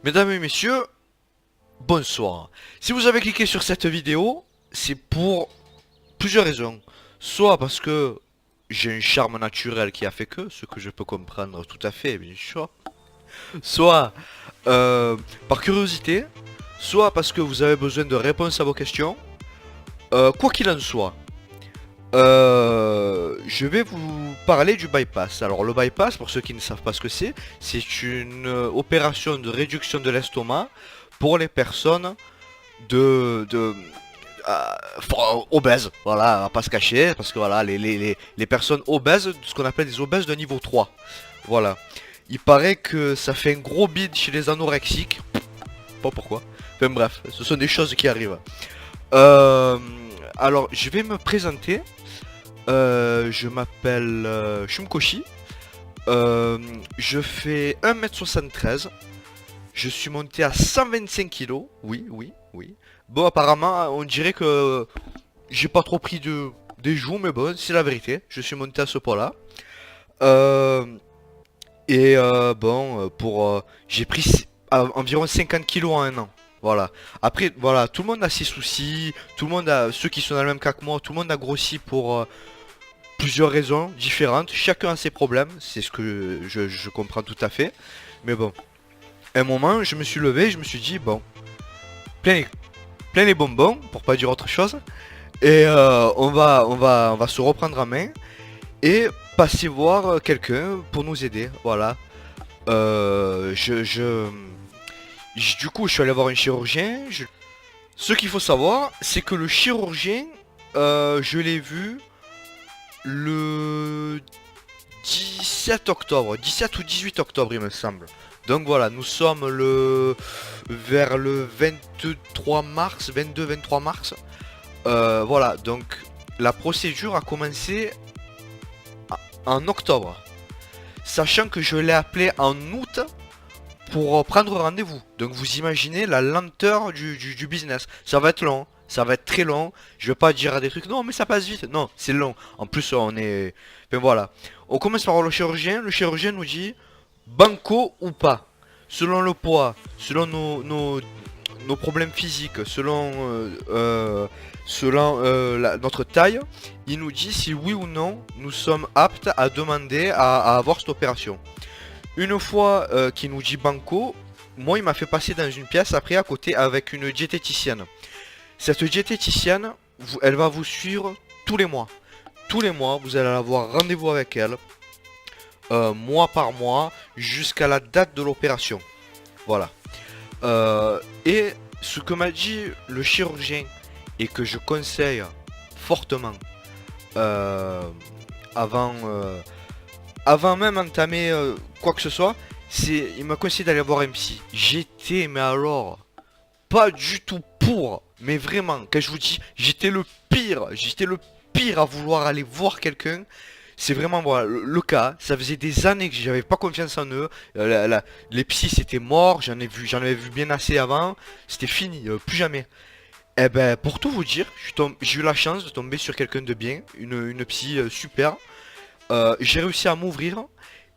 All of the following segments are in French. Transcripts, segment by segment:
Mesdames et messieurs, bonsoir. Si vous avez cliqué sur cette vidéo, c'est pour plusieurs raisons. Soit parce que j'ai un charme naturel qui a fait que, ce que je peux comprendre tout à fait, bien sûr. Soit par curiosité, soit parce que vous avez besoin de réponses à vos questions. Quoi qu'il en soit, je vais vous parler du bypass. Alors le bypass, pour ceux qui ne savent pas ce que c'est une opération de réduction de l'estomac pour les personnes de obèses. Voilà, on va pas se cacher, parce que voilà, les personnes obèses, ce qu'on appelle des obèses de niveau 3. Voilà. Il paraît que ça fait un gros bide chez les anorexiques. Pas pourquoi. Enfin bref, ce sont des choses qui arrivent. Euh, alors, je vais me présenter. Je m'appelle Shumkoshi. Je fais 1m73. Je suis monté à 125 kilos. Oui, oui, oui. Bon, apparemment, on dirait que j'ai pas trop pris des joues, mais bon, c'est la vérité. Je suis monté à ce poids-là. Euh, j'ai pris environ 50 kilos en un an. Voilà. Après, voilà, tout le monde a ses soucis. Tout le monde a, ceux qui sont dans le même cas que moi, tout le monde a grossi pour plusieurs raisons différentes. Chacun a ses problèmes. C'est ce que je comprends tout à fait. Mais bon, à un moment, je me suis levé, je me suis dit, bon, plein, plein les bonbons, pour pas dire autre chose. Et on va se reprendre en main et passer voir quelqu'un pour nous aider. Voilà. Euh, je, je, du coup, je suis allé voir un chirurgien. Ce qu'il faut savoir, c'est que le chirurgien, je l'ai vu le 17 octobre, 17 ou 18 octobre, il me semble. Donc voilà, nous sommes vers le 23 mars, 22-23 mars. Voilà, donc la procédure a commencé en octobre. Sachant que je l'ai appelé en août pour prendre rendez-vous. Donc vous imaginez la lenteur du business. Ça va être long, ça va être très long. Je vais pas dire des trucs, non mais ça passe vite. Non, c'est long. En plus on est... Enfin voilà. On commence par le chirurgien. Le chirurgien nous dit banco ou pas. Selon le poids, selon nos problèmes physiques, selon notre taille, il nous dit si oui ou non nous sommes aptes à demander à avoir cette opération. Une fois qu'il nous dit banco, moi il m'a fait passer dans une pièce après à côté avec une diététicienne. Cette diététicienne, elle va vous suivre tous les mois. Tous les mois, vous allez avoir rendez-vous avec elle, mois par mois, jusqu'à la date de l'opération. Voilà. Et ce que m'a dit le chirurgien et que je conseille fortement euh, avant, avant même d'entamer quoi que ce soit, il m'a conseillé d'aller voir un psy. J'étais, mais alors, pas du tout pour, mais vraiment, quand je vous dis, j'étais le pire à vouloir aller voir quelqu'un. C'est vraiment voilà, le cas. Ça faisait des années que j'avais pas confiance en eux. Les psys c'était mort. J'en avais vu bien assez avant. C'était fini, plus jamais. Eh ben, pour tout vous dire, j'ai eu la chance de tomber sur quelqu'un de bien, une psy super. J'ai réussi à m'ouvrir.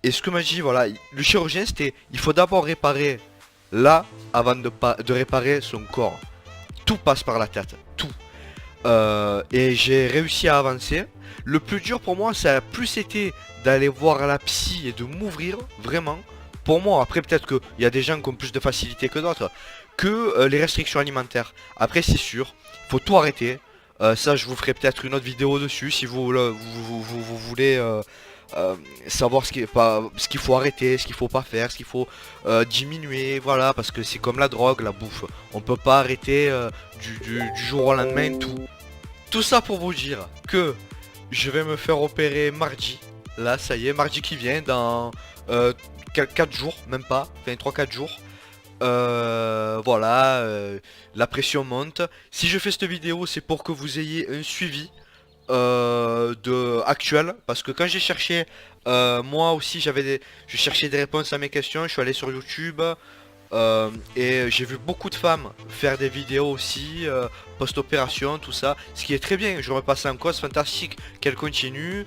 Et ce que m'a dit, voilà, le chirurgien c'était, il faut d'abord réparer là avant de réparer son corps. Tout passe par la tête, tout. Et j'ai réussi à avancer. Le plus dur pour moi, ça a plus été d'aller voir la psy et de m'ouvrir, vraiment. Pour moi, après peut-être qu'il y a des gens qui ont plus de facilité que d'autres, que les restrictions alimentaires. Après c'est sûr, faut tout arrêter. Ça je vous ferai peut-être une autre vidéo dessus si vous voulez savoir ce qu'il faut arrêter, ce qu'il faut pas faire, ce qu'il faut diminuer, voilà, parce que c'est comme la drogue, la bouffe. On peut pas arrêter du jour au lendemain tout. Tout ça pour vous dire que je vais me faire opérer mardi. Là, ça y est, mardi qui vient, dans 4 jours, même pas, enfin 3-4 jours. Voilà, la pression monte. Si je fais cette vidéo, c'est pour que vous ayez un suivi actuel. Parce que quand j'ai cherché, moi aussi, je cherchais des réponses à mes questions. Je suis allé sur YouTube. Et j'ai vu beaucoup de femmes faire des vidéos aussi, post-opération, tout ça, ce qui est très bien, je remets pas ça en cause, fantastique qu'elles continuent,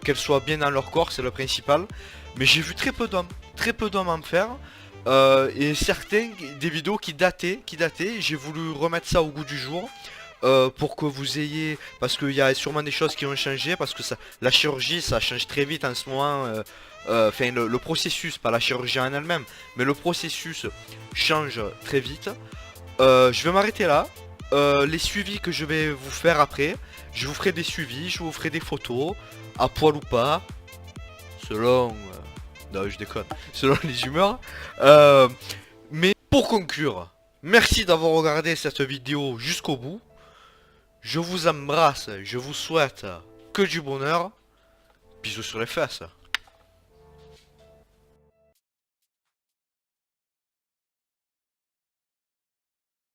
qu'elles soient bien dans leur corps, c'est le principal. Mais j'ai vu très peu d'hommes en faire. Et certains, des vidéos qui dataient, j'ai voulu remettre ça au goût du jour. Pour que vous ayez, parce qu'il y a sûrement des choses qui ont changé, parce que ça, la chirurgie ça change très vite en ce moment, enfin le processus, pas la chirurgie en elle-même, mais le processus change très vite. Je vais m'arrêter là. Les suivis que je vais vous faire après, je vous ferai des suivis, je vous ferai des photos, à poil ou pas, selon, non je déconne, selon les humeurs. Mais pour conclure, merci d'avoir regardé cette vidéo jusqu'au bout. Je vous embrasse, je vous souhaite que du bonheur. Bisous sur les fesses.